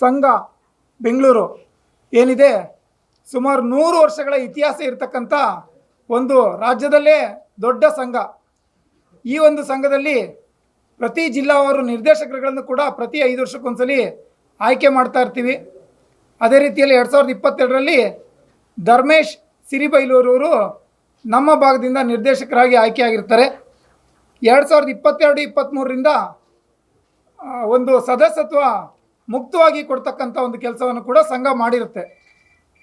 ಸಂಘ ಬೆಂಗಳೂರು ಏನಿದೆ, ಸುಮಾರು 100 ವರ್ಷಗಳ ಇತಿಹಾಸ ಇರತಕ್ಕಂಥ ಒಂದು ರಾಜ್ಯದಲ್ಲೇ ದೊಡ್ಡ ಸಂಘ. ಈ ಒಂದು ಸಂಘದಲ್ಲಿ ಪ್ರತಿ ಜಿಲ್ಲಾವಾರು ನಿರ್ದೇಶಕರುಗಳನ್ನು ಕೂಡ ಪ್ರತಿ 5 ವರ್ಷಕ್ಕೊಂದ್ಸಲಿ ಆಯ್ಕೆ ಮಾಡ್ತಾ ಇರ್ತೀವಿ. ಅದೇ ರೀತಿಯಲ್ಲಿ 2022ರಲ್ಲಿ ಧರ್ಮೇಶ್ ಸಿರಿಬೈಲೂರವರು ನಮ್ಮ ಭಾಗದಿಂದ ನಿರ್ದೇಶಕರಾಗಿ ಆಯ್ಕೆಯಾಗಿರ್ತಾರೆ. 2022-23ರಿಂದ ಒಂದು ಸದಸ್ಯತ್ವ ಮುಕ್ತವಾಗಿ ಕೊಡ್ತಕ್ಕಂಥ ಒಂದು ಕೆಲಸವನ್ನು ಕೂಡ ಸಂಘ ಮಾಡಿರುತ್ತೆ.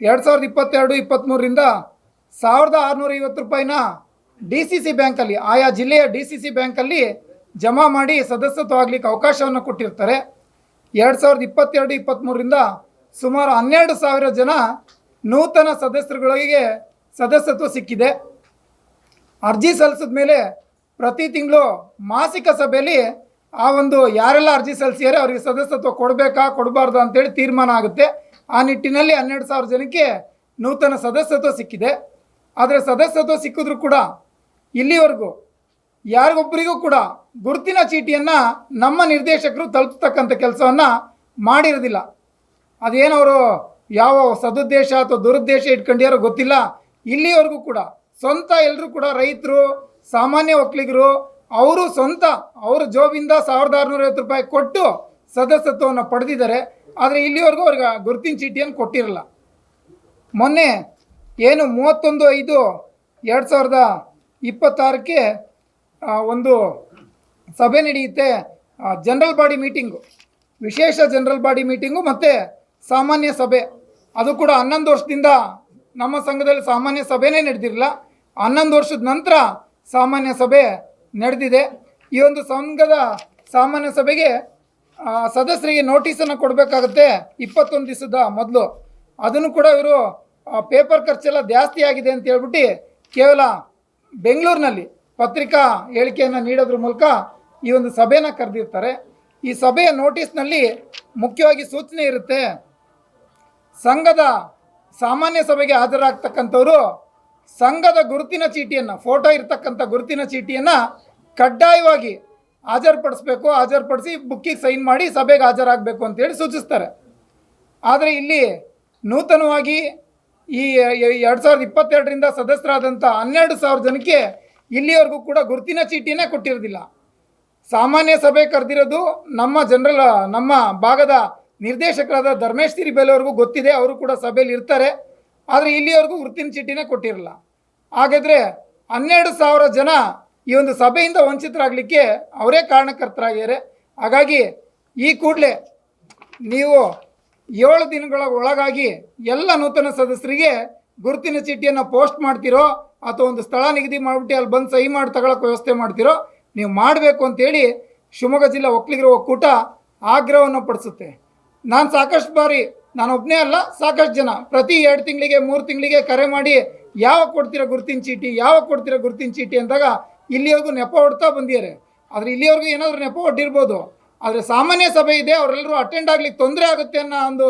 2022-23ರಿಂದ 1650 ರೂಪಾಯಿನ DCC ಬ್ಯಾಂಕಲ್ಲಿ, ಆಯಾ ಜಿಲ್ಲೆಯ DCC ಬ್ಯಾಂಕಲ್ಲಿ ಜಮಾ ಮಾಡಿ ಸದಸ್ಯತ್ವ ಆಗಲಿಕ್ಕೆ ಅವಕಾಶವನ್ನು ಕೊಟ್ಟಿರ್ತಾರೆ. 2022-23ರಿಂದ ಸುಮಾರು 12,000 ಜನ ನೂತನ ಸದಸ್ಯರುಗಳಿಗೆ ಸದಸ್ಯತ್ವ ಸಿಕ್ಕಿದೆ. ಅರ್ಜಿ ಸಲ್ಲಿಸಿದ ಮೇಲೆ ಪ್ರತಿ ತಿಂಗಳು ಮಾಸಿಕ ಸಭೆಯಲ್ಲಿ ಆ ಒಂದು ಯಾರೆಲ್ಲ ಅರ್ಜಿ ಸಲ್ಲಿಸಿದರೆ ಅವರಿಗೆ ಸದಸ್ಯತ್ವ ಕೊಡಬೇಕಾ ಕೊಡಬಾರ್ದು ಅಂತೇಳಿ ತೀರ್ಮಾನ ಆಗುತ್ತೆ. ಆ ನಿಟ್ಟಿನಲ್ಲಿ 12,000 ಜನಕ್ಕೆ ನೂತನ ಸದಸ್ಯತ್ವ ಸಿಕ್ಕಿದೆ. ಆದರೆ ಸದಸ್ಯತ್ವ ಸಿಕ್ಕಿದ್ರೂ ಕೂಡ ಇಲ್ಲಿವರೆಗೂ ಯಾರಿಗೊಬ್ಬರಿಗೂ ಕೂಡ ಗುರುತಿನ ಚೀಟಿಯನ್ನು ನಮ್ಮ ನಿರ್ದೇಶಕರು ತಲುಪಿಸ್ತಕ್ಕಂಥ ಕೆಲಸವನ್ನು ಮಾಡಿರೋದಿಲ್ಲ. ಅದೇನವರು ಯಾವ ಸದುದ್ದೇಶ ಅಥವಾ ದುರುದ್ದೇಶ ಇಟ್ಕೊಂಡಿಯಾರೋ ಗೊತ್ತಿಲ್ಲ. ಇಲ್ಲಿವರೆಗೂ ಕೂಡ ಸ್ವಂತ ಎಲ್ಲರೂ ಕೂಡ ರೈತರು, ಸಾಮಾನ್ಯ ಒಕ್ಕಲಿಗರು, ಅವರು ಸ್ವಂತ ಅವ್ರ ಜೋಬಿಂದ 1650 ರೂಪಾಯಿ ಕೊಟ್ಟು ಸದಸ್ಯತ್ವವನ್ನು ಪಡೆದಿದ್ದಾರೆ. ಆದರೆ ಇಲ್ಲಿವರೆಗೂ ಅವ್ರಿಗೆ ಗುರುತಿನ ಚೀಟಿಯನ್ನು ಕೊಟ್ಟಿರಲ್ಲ. ಮೊನ್ನೆ ಏನು 31/5/2026ಕ್ಕೆ ಒಂದು ಸಭೆ ನಡೆಯುತ್ತೆ. ಜನರಲ್ ಬಾಡಿ ಮೀಟಿಂಗು, ವಿಶೇಷ ಜನರಲ್ ಬಾಡಿ ಮೀಟಿಂಗು ಮತ್ತು ಸಾಮಾನ್ಯ ಸಭೆ. ಅದು ಕೂಡ 11 ವರ್ಷದಿಂದ ನಮ್ಮ ಸಂಘದಲ್ಲಿ ಸಾಮಾನ್ಯ ಸಭೆನೇ ನಡೆದಿರಲಿಲ್ಲ. 11 ವರ್ಷದ ನಂತರ ಸಾಮಾನ್ಯ ಸಭೆ ನಡೆದಿದೆ. ಈ ಒಂದು ಸಂಘದ ಸಾಮಾನ್ಯ ಸಭೆಗೆ ಸದಸ್ಯರಿಗೆ ನೋಟಿಸನ್ನು ಕೊಡಬೇಕಾಗುತ್ತೆ 21 ದಿವಸದ ಮೊದಲು. ಅದನ್ನು ಕೂಡ ಇವರು ಪೇಪರ್ ಖರ್ಚೆಲ್ಲ ಜಾಸ್ತಿ ಆಗಿದೆ ಅಂತ ಹೇಳ್ಬಿಟ್ಟು ಕೇವಲ ಬೆಂಗಳೂರಿನಲ್ಲಿ ಪತ್ರಿಕಾ ಹೇಳಿಕೆಯನ್ನು ನೀಡೋದ್ರ ಮೂಲಕ ಈ ಒಂದು ಸಭೆನ ಕರೆದಿರ್ತಾರೆ. ಈ ಸಭೆಯ ನೋಟಿಸ್ನಲ್ಲಿ ಮುಖ್ಯವಾಗಿ ಸೂಚನೆ ಇರುತ್ತೆ. ಸಂಘದ ಸಾಮಾನ್ಯ ಸಭೆಗೆ ಹಾಜರಾಗ್ತಕ್ಕಂಥವರು ಸಂಘದ ಗುರುತಿನ ಚೀಟಿಯನ್ನು, ಫೋಟೋ ಇರ್ತಕ್ಕಂಥ ಗುರುತಿನ ಚೀಟಿಯನ್ನು ಕಡ್ಡಾಯವಾಗಿ ಹಾಜರುಪಡಿಸಿ ಬುಕ್ಕಿಗೆ ಸೈನ್ ಮಾಡಿ ಸಭೆಗೆ ಹಾಜರಾಗಬೇಕು ಅಂತೇಳಿ ಸೂಚಿಸ್ತಾರೆ. ಆದರೆ ಇಲ್ಲಿ ನೂತನವಾಗಿ ಈ 2022ರಿಂದ ಸದಸ್ಯರಾದಂಥ 12,000 ಜನಕ್ಕೆ ಇಲ್ಲಿವರೆಗೂ ಕೂಡ ಗುರುತಿನ ಚೀಟಿನೇ ಕೊಟ್ಟಿರೋದಿಲ್ಲ. ಸಾಮಾನ್ಯ ಸಭೆ ಕರೆದಿರೋದು ನಮ್ಮ ಭಾಗದ ನಿರ್ದೇಶಕರಾದ ಧರ್ಮೇಶ್ ಸಿರಿಬೈಲವ್ರಿಗೂ ಗೊತ್ತಿದೆ, ಅವರು ಕೂಡ ಸಭೆಯಲ್ಲಿ ಇರ್ತಾರೆ. ಆದರೆ ಇಲ್ಲಿವರೆಗೂ ಗುರುತಿನ ಚೀಟಿನೇ ಕೊಟ್ಟಿರಲ್ಲ. ಹಾಗಾದರೆ 12,000 ಜನ ಈ ಒಂದು ಸಭೆಯಿಂದ ವಂಚಿತರಾಗಲಿಕ್ಕೆ ಅವರೇ ಕಾರಣಕರ್ತರಾಗಿದ್ದಾರೆ. ಹಾಗಾಗಿ ಈ ಕೂಡಲೇ ನೀವು 7 ದಿನಗಳ ಒಳಗಾಗಿ ಎಲ್ಲ ನೂತನ ಸದಸ್ಯರಿಗೆ ಗುರುತಿನ ಚೀಟಿಯನ್ನು ಪೋಸ್ಟ್ ಮಾಡ್ತಿರೋ ಅಥವಾ ಒಂದು ಸ್ಥಳ ನಿಗದಿ ಮಾಡಿಬಿಟ್ಟು ಅಲ್ಲಿ ಬಂದು ಸಹಿ ಮಾಡಿ ತಗೊಳ್ಳೋಕೆ ವ್ಯವಸ್ಥೆ ಮಾಡ್ತಿರೋ ನೀವು ಮಾಡಬೇಕು ಅಂತೇಳಿ ಶಿವಮೊಗ್ಗ ಜಿಲ್ಲಾ ಒಕ್ಕಲಿಗರ ಒಕ್ಕೂಟ ಆಗ್ರಹವನ್ನು ಪಡಿಸುತ್ತೆ. ನಾನು ಸಾಕಷ್ಟು ಬಾರಿ, ನಾನು ಒಬ್ಬನೇ ಅಲ್ಲ, ಸಾಕಷ್ಟು ಜನ ಪ್ರತಿ 2 ತಿಂಗಳಿಗೆ 3 ತಿಂಗಳಿಗೆ ಕರೆ ಮಾಡಿ ಯಾವಾಗ ಕೊಡ್ತೀರಾ ಗುರುತಿನ ಚೀಟಿ ಅಂದಾಗ ಇಲ್ಲಿವರೆಗೂ ನೆಪ ಹೊಡ್ತಾ ಬಂದಿದ್ದಾರೆ. ಆದರೆ ಇಲ್ಲಿವರೆಗೂ ಏನಾದರೂ ನೆಪ ಹೊಟ್ಟಿರ್ಬೋದು. ಆದರೆ ಸಾಮಾನ್ಯ ಸಭೆ ಇದೆ, ಅವರೆಲ್ಲರೂ ಅಟೆಂಡ್ ಆಗ್ಲಿಕ್ಕೆ ತೊಂದರೆ ಆಗುತ್ತೆ ಅನ್ನೋ ಒಂದು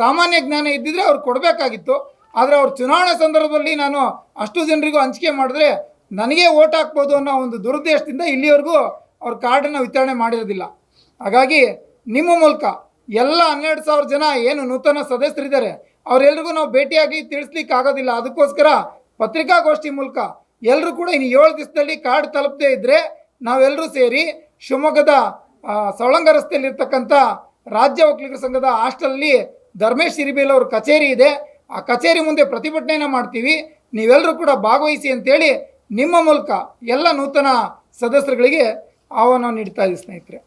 ಸಾಮಾನ್ಯ ಜ್ಞಾನ ಇದ್ದಿದ್ರೆ ಅವ್ರು ಕೊಡಬೇಕಾಗಿತ್ತು. ಆದರೆ ಅವ್ರ ಚುನಾವಣೆ ಸಂದರ್ಭದಲ್ಲಿ ನಾನು ಅಷ್ಟು ಜನರಿಗೂ ಹಂಚಿಕೆ ಮಾಡಿದ್ರೆ ನನಗೇ ಓಟ್ ಹಾಕ್ಬೋದು ಅನ್ನೋ ಒಂದು ದುರುದ್ದೇಶದಿಂದ ಇಲ್ಲಿವರೆಗೂ ಅವ್ರ ಕಾರ್ಡನ್ನು ವಿತರಣೆ ಮಾಡಿರೋದಿಲ್ಲ. ಹಾಗಾಗಿ ನಿಮ್ಮ ಮೂಲಕ ಎಲ್ಲ 12,000 ಜನ ಏನು ನೂತನ ಸದಸ್ಯರಿದ್ದಾರೆ ಅವರೆಲ್ಲರಿಗೂ ನಾವು ಭೇಟಿಯಾಗಿ ತಿಳಿಸ್ಲಿಕ್ಕೆ ಆಗೋದಿಲ್ಲ. ಅದಕ್ಕೋಸ್ಕರ ಪತ್ರಿಕಾಗೋಷ್ಠಿ ಮೂಲಕ ಎಲ್ಲರೂ ಕೂಡ ಇನ್ನು 7 ದಿವಸದಲ್ಲಿ ಕಾರ್ಡ್ ತಲುಪದೇ ಇದ್ದರೆ ನಾವೆಲ್ಲರೂ ಸೇರಿ ಶಿವಮೊಗ್ಗದ ಸವಳಂಗ ರಸ್ತೆಯಲ್ಲಿರ್ತಕ್ಕಂಥ ರಾಜ್ಯ ಒಕ್ಕಲಿಗರ ಸಂಘದ ಹಾಸ್ಟೆಲಲ್ಲಿ ಧರ್ಮೇಶ್ ಸಿರಿಬೈಲ್ ಕಚೇರಿ ಇದೆ, ಆ ಕಚೇರಿ ಮುಂದೆ ಪ್ರತಿಭಟನೆಯನ್ನು ಮಾಡ್ತೀವಿ. ನೀವೆಲ್ಲರೂ ಕೂಡ ಭಾಗವಹಿಸಿ ಅಂತೇಳಿ ನಿಮ್ಮ ಮೂಲಕ ಎಲ್ಲ ನೂತನ ಸದಸ್ಯರುಗಳಿಗೆ ಆಹ್ವಾನ ನೀಡ್ತಾ ಇದ್ದೀವಿ ಸ್ನೇಹಿತರೆ.